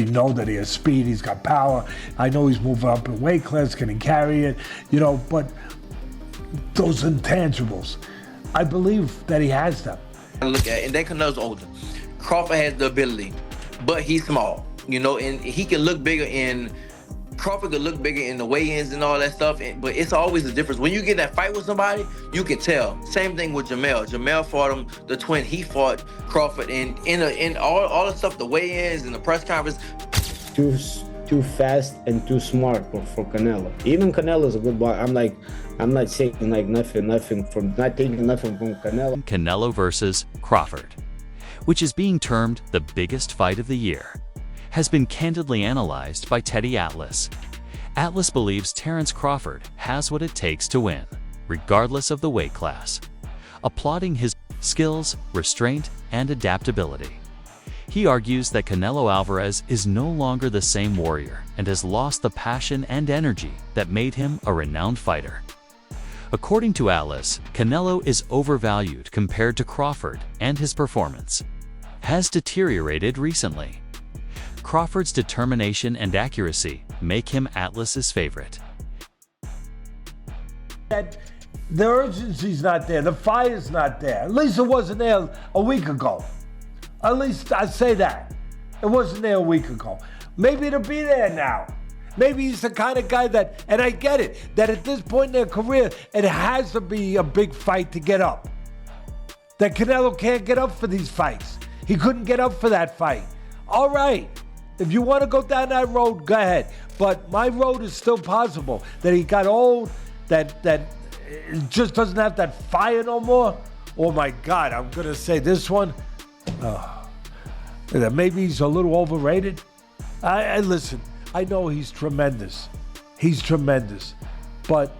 You know that he has speed, he's got power. I know he's moving up in weight class, can he carry it? You know, but those intangibles, I believe that he has them. Look at it, and then Canelo's older. Crawford has the ability, but he's small, you know, and he can look bigger in. Crawford could look bigger in the weigh-ins and all that stuff, but it's always a difference. When you get in that fight with somebody, you can tell. Same thing with Jamel. Jamel fought him, the twin. He fought Crawford, and in all the stuff, the weigh-ins and the press conference. Too fast and too smart for Canelo. Even Canelo is a good boxer. I'm not saying like nothing from not taking nothing from Canelo. Canelo versus Crawford, which is being termed the biggest fight of the year, has been candidly analyzed by Teddy Atlas. Atlas believes Terence Crawford has what it takes to win, regardless of the weight class, applauding his skills, restraint, and adaptability. He argues that Canelo Alvarez is no longer the same warrior and has lost the passion and energy that made him a renowned fighter. According to Atlas, Canelo is overvalued compared to Crawford, and his performance has deteriorated recently. Crawford's determination and accuracy make him Atlas's favorite. That the urgency's not there, the fire's not there. At least it wasn't there a week ago. At least I say that. It wasn't there a week ago. Maybe it'll be there now. Maybe he's the kind of guy that, and I get it, that at this point in their career, it has to be a big fight to get up. That Canelo can't get up for these fights. He couldn't get up for that fight. All right. If you want to go down that road, go ahead. But my road is still possible. That he got old, that it just doesn't have that fire no more. Oh my God, I'm going to say this one. That maybe he's a little overrated. I listen, I know he's tremendous. He's tremendous. But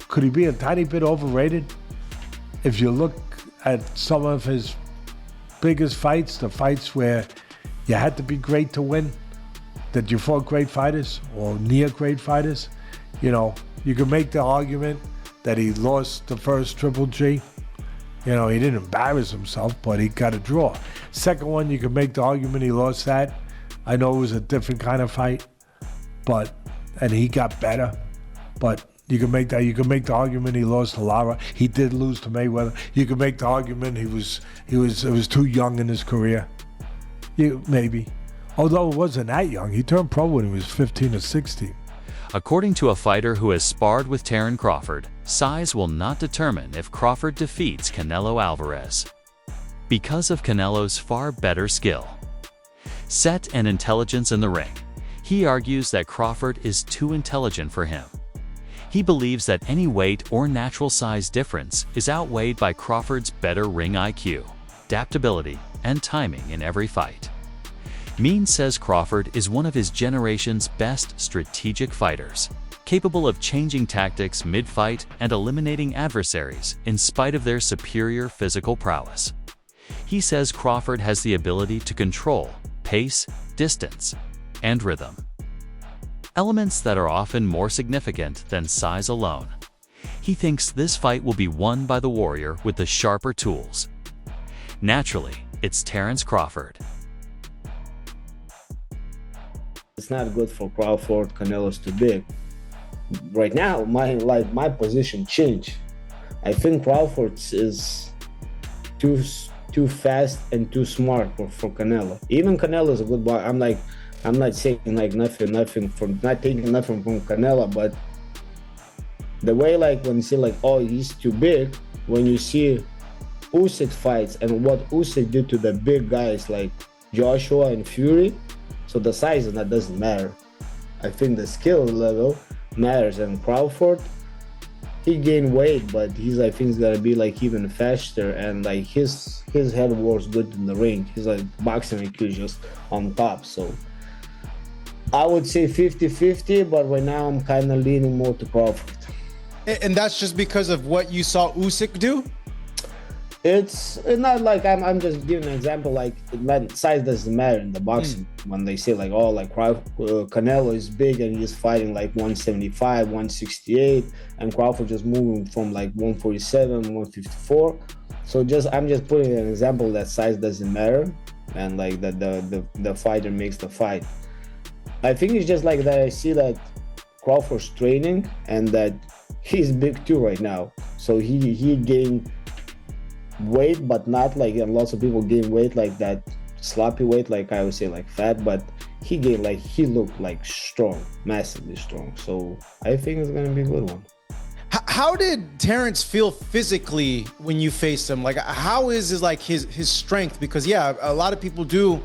could he be a tiny bit overrated? If you look at some of his biggest fights, the fights where you had to be great to win, that you fought great fighters or near great fighters. You know, you can make the argument that he lost the first Triple G. You know, he didn't embarrass himself, but he got a draw. Second one, you can make the argument he lost that. I know it was a different kind of fight, and he got better. But you can make that. You can make the argument he lost to Lara. He did lose to Mayweather. You can make the argument it was too young in his career. Maybe. Although it wasn't that young. He turned pro when he was 15 or 16. According to a fighter who has sparred with Terence Crawford, size will not determine if Crawford defeats Canelo Alvarez, because of Canelo's far better skill, set, and intelligence in the ring. He argues that Crawford is too intelligent for him. He believes that any weight or natural size difference is outweighed by Crawford's better ring IQ, adaptability, and timing in every fight. Means says Crawford is one of his generation's best strategic fighters, capable of changing tactics mid-fight and eliminating adversaries in spite of their superior physical prowess. He says Crawford has the ability to control pace, distance, and rhythm, elements that are often more significant than size alone. He thinks this fight will be won by the warrior with the sharper tools. Naturally, it's Terence Crawford. It's not good for Crawford. Canelo's too big. Right now, my position changed. I think Crawford is too fast and too smart for Canelo. Even Canelo is a good boxer. I'm not saying like nothing from not taking nothing from Canelo, but the way when you see oh, he's too big, when you see Usyk fights and what Usyk did to the big guys like Joshua and Fury, so the size that doesn't matter. I think the skill level matters, and Crawford, he gained weight, but I think he's gonna be even faster, and his head works good in the ring. His boxing IQ is just on top. So I would say 50-50, but right now I'm kind of leaning more to Crawford. And that's just because of what you saw Usyk do? It's not I'm just giving an example, size doesn't matter in the boxing. When they say Canelo is big and he's fighting 175, 168, and Crawford just moving from 147, 154. So I'm just putting an example that size doesn't matter. and like that the fighter makes the fight. I think it's just like that. I see that Crawford's training and that he's big too right now. So he gained weight, but not like, and lots of people gain weight like that sloppy weight, like I would say like fat, but he gained, like he looked like strong, massively strong. So I think it's gonna be a good one. How did Terence feel physically when you faced him? Like, how is his strength? Because yeah, a lot of people do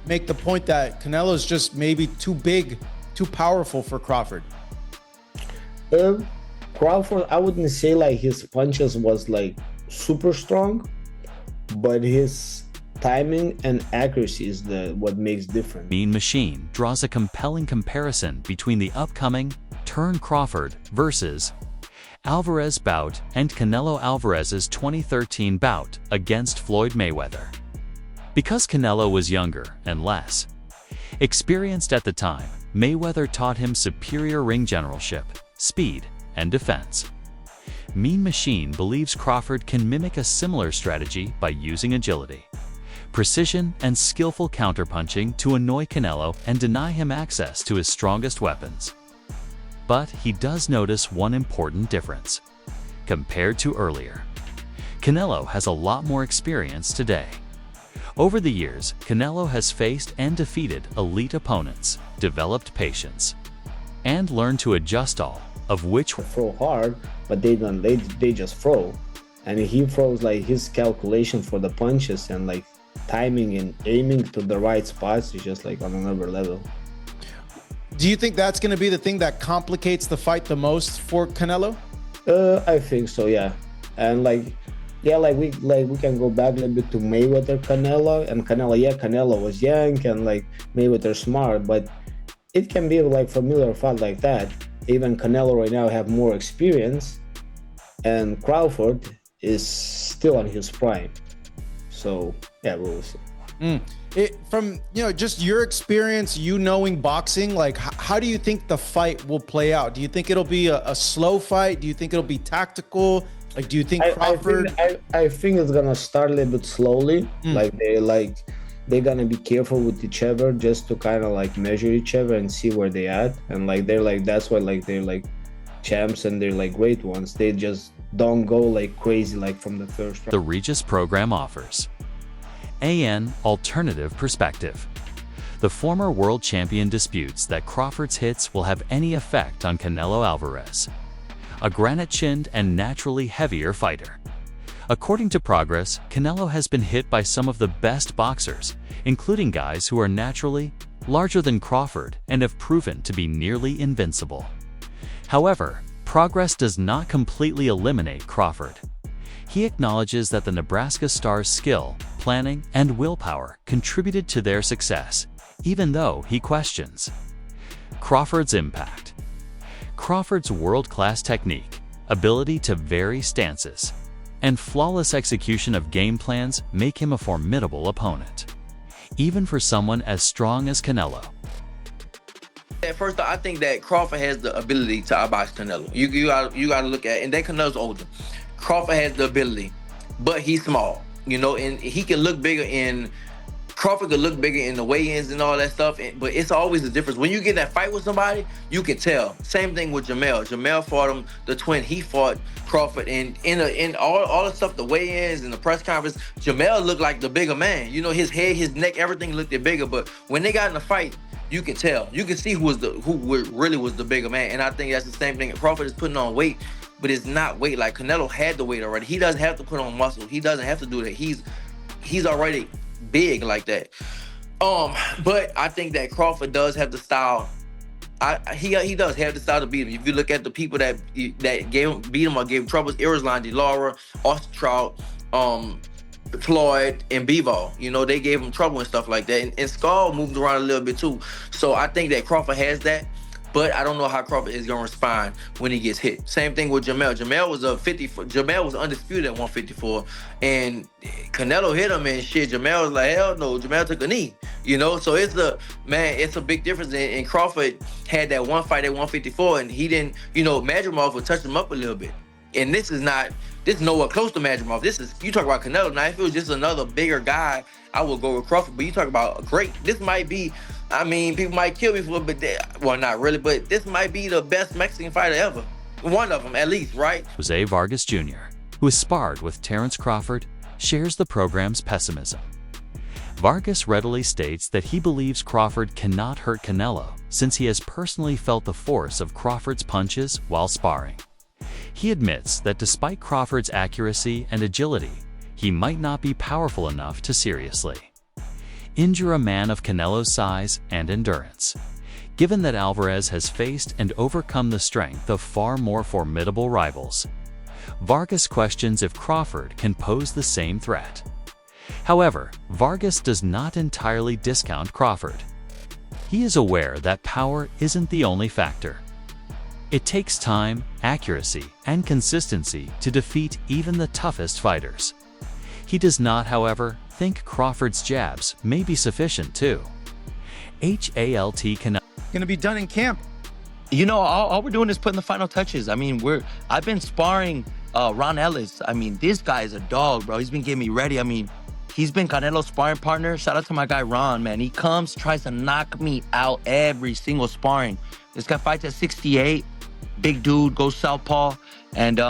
make the point that Canelo's just maybe too big, too powerful for Crawford. Crawford, I wouldn't say like his punches was like super strong, but his timing and accuracy is what makes difference. Mean Machine draws a compelling comparison between the upcoming Turn Crawford versus Alvarez bout and Canelo Alvarez's 2013 bout against Floyd Mayweather. Because Canelo was younger and less experienced at the time, Mayweather taught him superior ring generalship, speed, and defense. Mean Machine believes Crawford can mimic a similar strategy by using agility, precision, and skillful counterpunching to annoy Canelo and deny him access to his strongest weapons. But he does notice one important difference. Compared to earlier, Canelo has a lot more experience today. Over the years, Canelo has faced and defeated elite opponents, developed patience, and learned to adjust, all of which throw hard, but they just throw. And he throws like his calculation for the punches and like timing and aiming to the right spots is just like on another level. Do you think that's going to be the thing that complicates the fight the most for Canelo? I think so, yeah. And like, yeah, we can go back a little bit to Mayweather Canelo, and Canelo was young and like Mayweather smart, but it can be like familiar fight like that. Even Canelo right now have more experience, and Crawford is still on his prime. So yeah, we'll see. From just your experience, you knowing boxing, like how do you think the fight will play out? Do you think it'll be a slow fight? Do you think it'll be tactical? Like, do you think Crawford? I think it's gonna start a little bit slowly. They're gonna be careful with each other just to kind of like measure each other and see where they at. And like they're like, that's why like they're like champs and they're like great ones. They just don't go like crazy like from the first round. The Regis program offers an alternative perspective. The former world champion disputes that Crawford's hits will have any effect on Canelo Alvarez, a granite-chinned and naturally heavier fighter. According to Progress, Canelo has been hit by some of the best boxers, including guys who are naturally larger than Crawford and have proven to be nearly invincible. However, Progress does not completely eliminate Crawford. He acknowledges that the Nebraska star's skill, planning, and willpower contributed to their success, even though he questions Crawford's impact. Crawford's world-class technique, ability to vary stances, and flawless execution of game plans make him a formidable opponent, even for someone as strong as Canelo. At first, I think that Crawford has the ability to outbox Canelo. You got to look at, and then Canelo's older. Crawford has the ability, but he's small, and he can look bigger in. Crawford could look bigger in the weigh-ins and all that stuff, but it's always the difference. When you get in that fight with somebody, you can tell. Same thing with Jamel. Jamel fought him, the twin. He fought Crawford, and in all the stuff, the weigh-ins and the press conference, Jamel looked like the bigger man. His head, his neck, everything looked bigger. But when they got in the fight, you can tell. You can see who really was the bigger man. And I think that's the same thing. Crawford is putting on weight, but it's not weight. Like Canelo had the weight already. He doesn't have to put on muscle. He doesn't have to do that. He's already big like that. But I think that Crawford does have the style. He does have the style to beat him. If you look at the people that beat him or gave him troubles, Irislan, DeLaura, Austin Trout, Floyd, and Bivol, they gave him trouble and stuff like that. And Skull moved around a little bit too. So I think that Crawford has that. But I don't know how Crawford is gonna respond when he gets hit. Same thing with Jamel. Jamel was undisputed at 154, and Canelo hit him and shit. Jamel was like, hell no. Jamel took a knee. So it's a big difference. And Crawford had that one fight at 154, and he didn't. Madrimov would touch him up a little bit. And this is nowhere close to Magic Mouth. You talk about Canelo. Now, if it was just another bigger guy, I would go with Crawford. But you talk about this might be, I mean, people might kill me for it, but well, not really, but this might be the best Mexican fighter ever. One of them, at least, right? Jose Vargas Jr., who has sparred with Terence Crawford, shares the program's pessimism. Vargas readily states that he believes Crawford cannot hurt Canelo since he has personally felt the force of Crawford's punches while sparring. He admits that despite Crawford's accuracy and agility, he might not be powerful enough to seriously injure a man of Canelo's size and endurance, given that Alvarez has faced and overcome the strength of far more formidable rivals. Vargas questions if Crawford can pose the same threat. However, Vargas does not entirely discount Crawford. He is aware that power isn't the only factor. It takes time, accuracy, and consistency to defeat even the toughest fighters. He does not, however, think Crawford's jabs may be sufficient too. HALT Canelo. Gonna be done in camp. You know, all we're doing is putting the final touches. I mean, I've been sparring Ron Ellis. I mean, this guy is a dog, bro. He's been getting me ready. I mean, he's been Canelo's sparring partner. Shout out to my guy Ron, man. He comes, tries to knock me out every single sparring. This guy fights at 68. Big dude, goes southpaw, and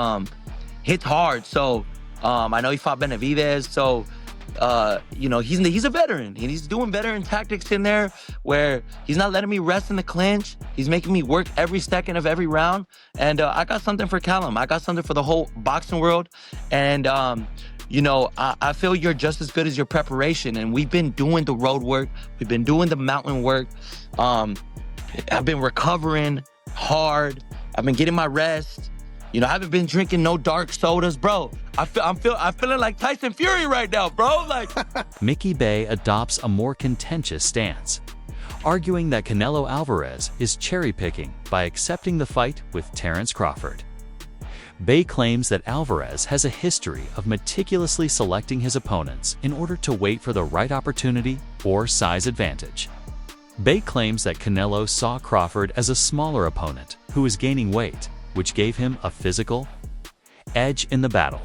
hits hard. So I know he fought Benavidez. So you know, he's a veteran, and he's doing veteran tactics in there where he's not letting me rest in the clinch. He's making me work every second of every round. And I got something for Callum. I got something for the whole boxing world. And you know, I feel you're just as good as your preparation. And we've been doing the road work. We've been doing the mountain work. I've been recovering hard. I've been getting my rest. You know, I haven't been drinking no dark sodas, bro. I'm feeling like Tyson Fury right now, bro. Like Mickey Bay adopts a more contentious stance, arguing that Canelo Alvarez is cherry-picking by accepting the fight with Terence Crawford. Bay claims that Alvarez has a history of meticulously selecting his opponents in order to wait for the right opportunity or size advantage. Bay claims that Canelo saw Crawford as a smaller opponent who was gaining weight, which gave him a physical edge in the battle.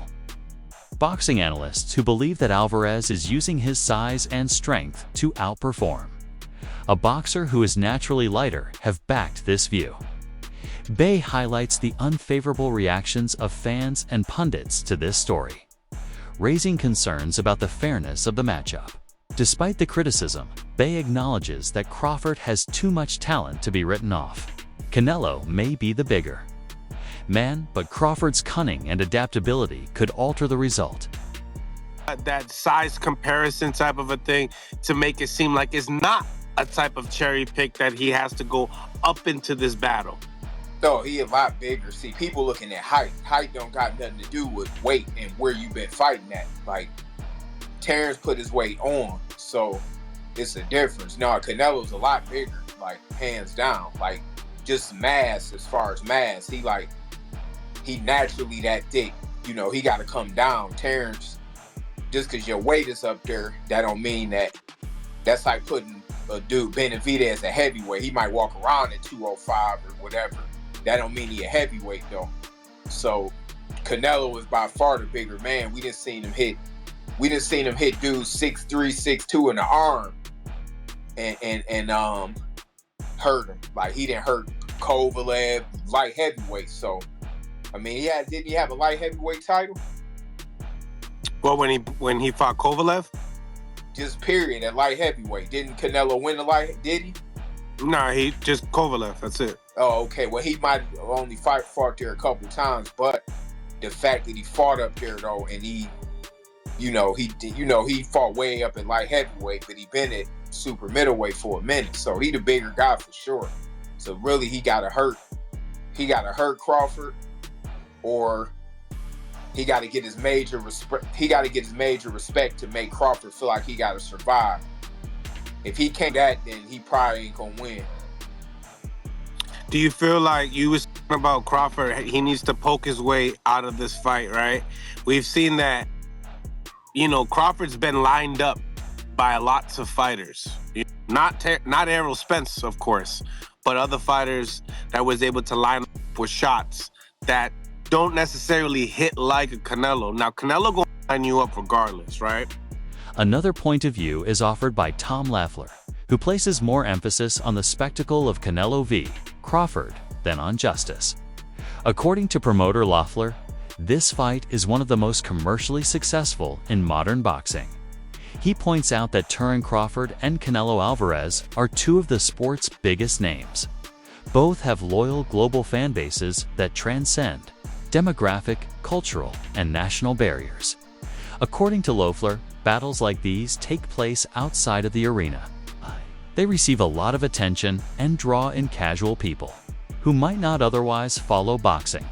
Boxing analysts who believe that Alvarez is using his size and strength to outperform a boxer who is naturally lighter have backed this view. Bay highlights the unfavorable reactions of fans and pundits to this story, raising concerns about the fairness of the matchup. Despite the criticism, Bay acknowledges that Crawford has too much talent to be written off. Canelo may be the bigger man, but Crawford's cunning and adaptability could alter the result. That size comparison type of a thing to make it seem like it's not a type of cherry pick that he has to go up into this battle. No, he a lot bigger. See, people looking at height. Height don't got nothing to do with weight and where you've been fighting at. Like, Terence put his weight on, so it's a difference. No, Canelo's a lot bigger, like, hands down. Like, just mass, as far as mass, he naturally that thick. You know, he got to come down. Terence, just because your weight is up there, that don't mean that. That's like putting a dude, Benavidez, as a heavyweight. He might walk around at 205 or whatever. That don't mean he a heavyweight, though. So Canelo is by far the bigger man. We didn't seen him hit dudes 6'3", 6'2" in the arm and hurt him. Like, he didn't hurt Kovalev, light heavyweight. So I mean, didn't he have a light heavyweight title? Well, when he fought Kovalev? Just period, at light heavyweight. Didn't Canelo win the light? Did he? Nah, he just Kovalev. That's it. Oh, okay. Well, he might have only fought there a couple times, but the fact that he fought up there though, and he fought way up at light heavyweight, but he been at super middleweight for a minute, so he the bigger guy for sure. So really, he got to hurt Crawford, or he got to get his major respect. He got to get his major respect to make Crawford feel like he got to survive. If he can't that, then he probably ain't gonna win. Do you feel like you was talking about Crawford? He needs to poke his way out of this fight, right? We've seen that. You know, Crawford's been lined up by lots of fighters. Not Errol Spence, of course, but other fighters that was able to line up with shots that don't necessarily hit like a Canelo. Now, Canelo gonna line you up regardless, right? Another point of view is offered by Tom Leffler, who places more emphasis on the spectacle of Canelo v. Crawford than on justice. According to promoter Loeffler, this fight is one of the most commercially successful in modern boxing. He points out that Terence Crawford and Canelo Alvarez are two of the sport's biggest names. Both have loyal global fan bases that transcend demographic, cultural, and national barriers. According to Loeffler, battles like these take place outside of the arena. They receive a lot of attention and draw in casual people who might not otherwise follow boxing.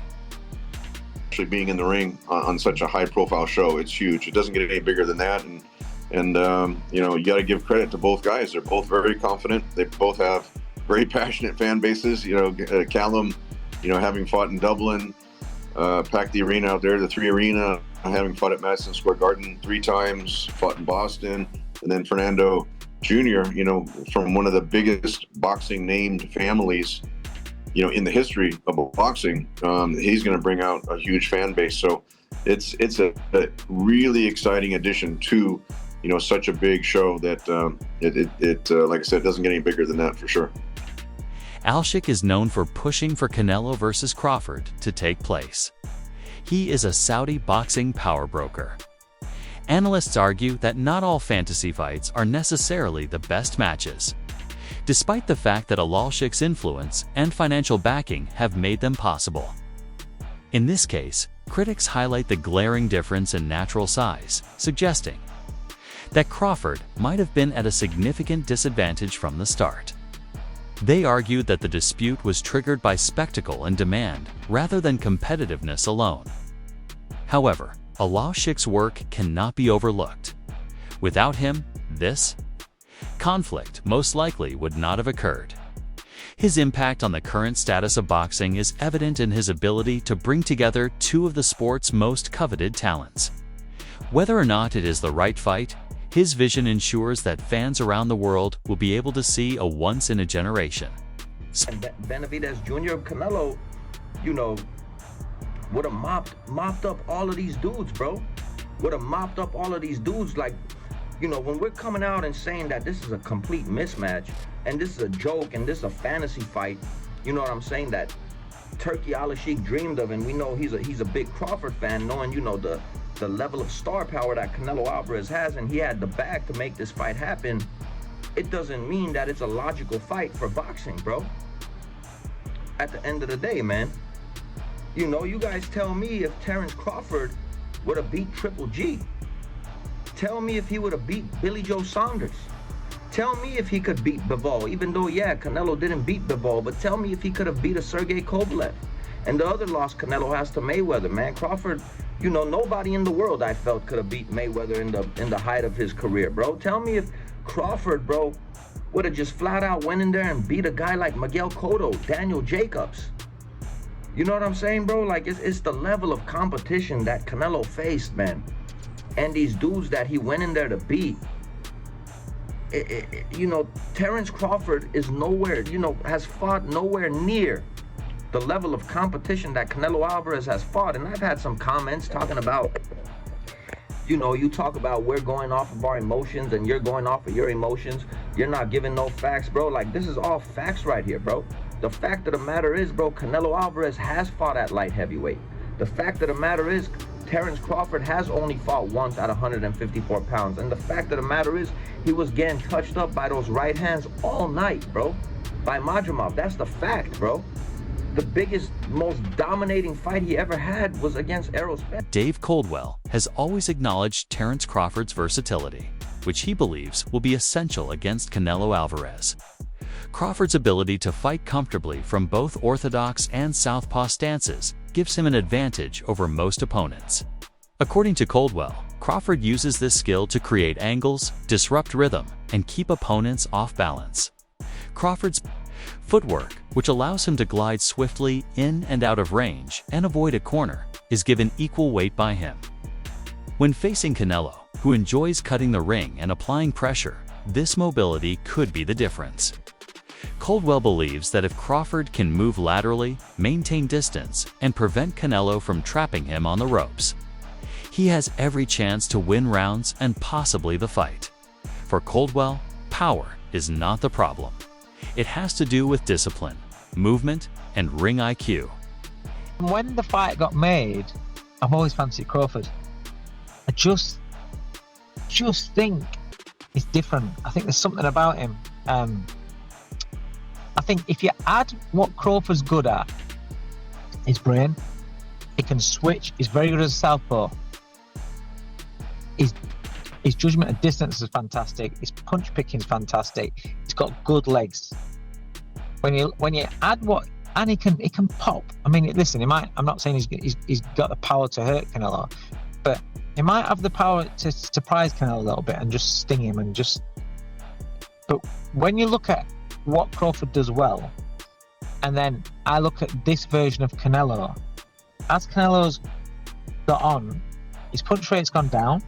Actually being in the ring on such a high-profile show, it's huge. It doesn't get any bigger than that, and you know, you got to give credit to both guys. They're both very confident. They both have very passionate fan bases. You know, Callum, you know, having fought in Dublin, packed the arena out there, the 3 Arena, having fought at Madison Square Garden 3 times, fought in Boston, and then Fernando Jr., you know, from one of the biggest boxing named families, you know, in the history of boxing. He's going to bring out a huge fan base. So it's a really exciting addition to, you know, such a big show that like I said, it doesn't get any bigger than that for sure. Alshik is known for pushing for Canelo versus Crawford to take place. He is a Saudi boxing power broker. Analysts argue that not all fantasy fights are necessarily the best matches, despite the fact that Alshik's influence and financial backing have made them possible. In this case, critics highlight the glaring difference in natural size, suggesting that Crawford might have been at a significant disadvantage from the start. They argued that the dispute was triggered by spectacle and demand rather than competitiveness alone. However, Alshik's work cannot be overlooked. Without him, this conflict most likely would not have occurred. His impact on the current status of boxing is evident in his ability to bring together two of the sport's most coveted talents. Whether or not it is the right fight, his vision ensures that fans around the world will be able to see a once-in-a-generation. And Benavidez Jr., Canelo, you know, would have mopped up all of these dudes, bro. Would have mopped up all of these dudes. Like, you know, when we're coming out and saying that this is a complete mismatch and this is a joke and this is a fantasy fight, you know what I'm saying, that Turkey Alashik dreamed of, and we know he's a big Crawford fan, knowing, you know, the level of star power that Canelo Alvarez has, and he had the bag to make this fight happen. It doesn't mean that it's a logical fight for boxing, bro. At the end of the day, man, you know, you guys tell me if Terence Crawford would have beat Triple G. Tell me if he would have beat Billy Joe Saunders. Tell me if he could beat Bivol, even though, yeah, Canelo didn't beat Bivol, but tell me if he could have beat a Sergey Kovalev. And the other loss Canelo has to Mayweather, man. Crawford, you know, nobody in the world I felt could have beat Mayweather in the height of his career, bro. Tell me if Crawford, bro, would have just flat out went in there and beat a guy like Miguel Cotto, Daniel Jacobs. You know what I'm saying, bro? Like, it's the level of competition that Canelo faced, man. And these dudes that he went in there to beat. You know, Terence Crawford is nowhere, you know, has fought nowhere near the level of competition that Canelo Alvarez has fought. And I've had some comments talking about, you know, you talk about we're going off of our emotions and you're going off of your emotions. You're not giving no facts, bro. Like, this is all facts right here, bro. The fact of the matter is, bro, Canelo Alvarez has fought at light heavyweight. The fact of the matter is, Terence Crawford has only fought once at 154 pounds. And the fact of the matter is, he was getting touched up by those right hands all night, bro. By Madrimov. That's the fact, bro. The biggest, most dominating fight he ever had was against Errol Spence. Dave Coldwell has always acknowledged Terence Crawford's versatility, which he believes will be essential against Canelo Alvarez. Crawford's ability to fight comfortably from both orthodox and southpaw stances gives him an advantage over most opponents. According to Coldwell, Crawford uses this skill to create angles, disrupt rhythm, and keep opponents off balance. Crawford's footwork, which allows him to glide swiftly in and out of range and avoid a corner, is given equal weight by him. When facing Canelo, who enjoys cutting the ring and applying pressure, this mobility could be the difference. Coldwell believes that if Crawford can move laterally, maintain distance, and prevent Canelo from trapping him on the ropes, he has every chance to win rounds and possibly the fight. For Coldwell, power is not the problem. It has to do with discipline, movement, and ring IQ. When the fight got made, I've always fancied Crawford. I just think it's different. I think there's something about him. I think if you add what Crawford's good at, his brain, he can switch, he's very good as a southpaw. His judgment of distance is fantastic. His punch picking is fantastic. He's got good legs. When you add what, and he can pop. I mean, listen, he might. I'm not saying he's got the power to hurt Canelo, but he might have the power to surprise Canelo a little bit and just sting him and just. But when you look at what Crawford does well, and then I look at this version of Canelo, as Canelo's got on, his punch rate's gone down.